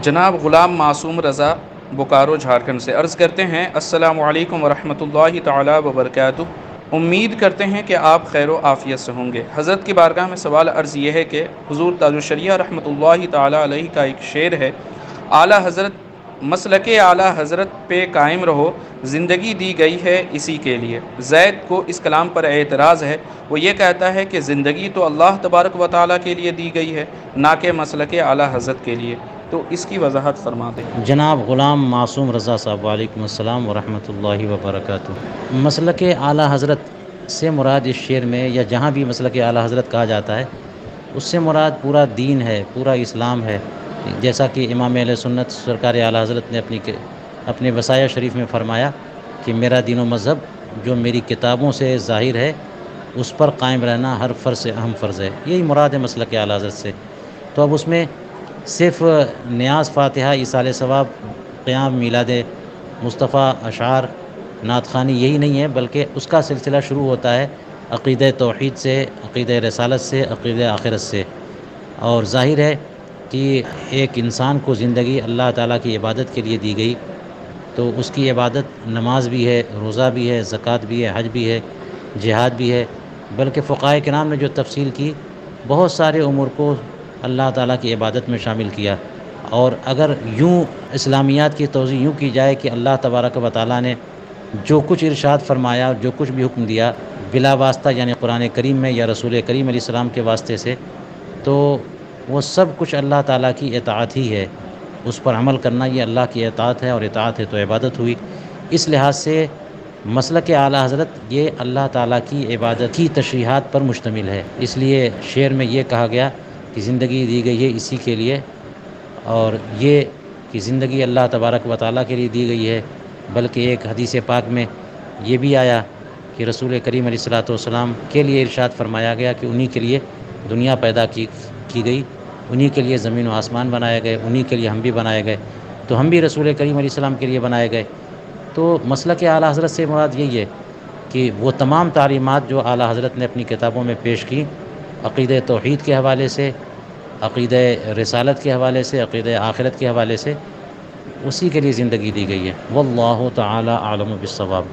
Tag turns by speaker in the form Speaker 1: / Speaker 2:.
Speaker 1: جناب غلام معصوم رضا بوکارو جھارکھنڈ سے عرض کرتے ہیں السلام علیکم ورحمۃ اللہ تعالی وبرکاتہ۔ امید کرتے ہیں کہ آپ خیر و عافیت سے ہوں گے۔ حضرت کی بارگاہ میں سوال عرض یہ ہے کہ حضور تاج الشریعہ رحمۃ اللہ تعالی علیہ کا ایک شعر ہے، اعلیٰ حضرت مسلک اعلیٰ حضرت پہ قائم رہو، زندگی دی گئی ہے اسی کے لیے۔ زید کو اس کلام پر اعتراض ہے، وہ یہ کہتا ہے کہ زندگی تو اللہ تبارک و تعالیٰ کے لیے دی گئی ہے، نہ کہ مسلک اعلیٰ حضرت کے لیے، تو اس کی وضاحت فرما دیں۔
Speaker 2: جناب غلام معصوم رضا صاحب، وعلیکم السلام ورحمۃ اللہ وبرکاتہ۔ مسلک اعلیٰ حضرت سے مراد اس شعر میں یا جہاں بھی مسلک اعلیٰ حضرت کہا جاتا ہے، اس سے مراد پورا دین ہے، پورا اسلام ہے۔ جیسا کہ امام اہل سنت سرکار اعلیٰ حضرت نے اپنے وصایہ شریف میں فرمایا کہ میرا دین و مذہب جو میری کتابوں سے ظاہر ہے اس پر قائم رہنا ہر فرض سے اہم فرض ہے۔ یہی مراد ہے مسلک اعلیٰ حضرت سے۔ تو اب اس میں صرف نیاز فاتحہ، ایصال ثواب، قیام میلاد مصطفیٰ، اشعار، نعت خوانی یہی نہیں ہے، بلکہ اس کا سلسلہ شروع ہوتا ہے عقیدہ توحید سے، عقیدہ رسالت سے، عقیدہ آخرت سے۔ اور ظاہر ہے کہ ایک انسان کو زندگی اللہ تعالیٰ کی عبادت کے لیے دی گئی، تو اس کی عبادت نماز بھی ہے، روزہ بھی ہے، زکوٰۃ بھی ہے، حج بھی ہے، جہاد بھی ہے، بلکہ فقہائے کرام نے جو تفصیل کی، بہت سارے امور کو اللہ تعالیٰ کی عبادت میں شامل کیا۔ اور اگر یوں اسلامیات کی توضیح یوں کی جائے کہ اللہ تبارک و تعالیٰ نے جو کچھ ارشاد فرمایا، جو کچھ بھی حکم دیا بلا واسطہ، یعنی قرآن کریم میں یا رسول کریم علیہ السلام کے واسطے سے، تو وہ سب کچھ اللہ تعالیٰ کی اطاعت ہی ہے۔ اس پر عمل کرنا یہ اللہ کی اطاعت ہے، اور اطاعت ہے تو عبادت ہوئی۔ اس لحاظ سے مسلک اعلیٰ حضرت یہ اللہ تعالیٰ کی عبادت کی تشریحات پر مشتمل ہے۔ اس لیے شعر میں یہ کہا گیا کہ زندگی دی گئی ہے اسی کے لیے، اور یہ کہ زندگی اللہ تبارک و تعالیٰ کے لیے دی گئی ہے، بلکہ ایک حدیث پاک میں یہ بھی آیا کہ رسول کریم علیہ الصلوۃ والسلام کے لیے ارشاد فرمایا گیا کہ انہی کے لیے دنیا پیدا کی گئی، انہی کے لیے زمین و آسمان بنائے گئے، انہی کے لیے ہم بھی بنائے گئے، تو ہم بھی رسول کریم علیہ السلام کے لیے بنائے گئے۔ تو مسلک اعلیٰ حضرت سے مراد یہی ہے کہ وہ تمام تعلیمات جو اعلیٰ حضرت نے اپنی کتابوں میں پیش کی، عقیدہ توحید کے حوالے سے، عقیدہ رسالت کے حوالے سے، عقیدہ آخرت کے حوالے سے، اسی کے لیے زندگی دی گئی ہے۔ واللہ تعالی اعلم بالصواب۔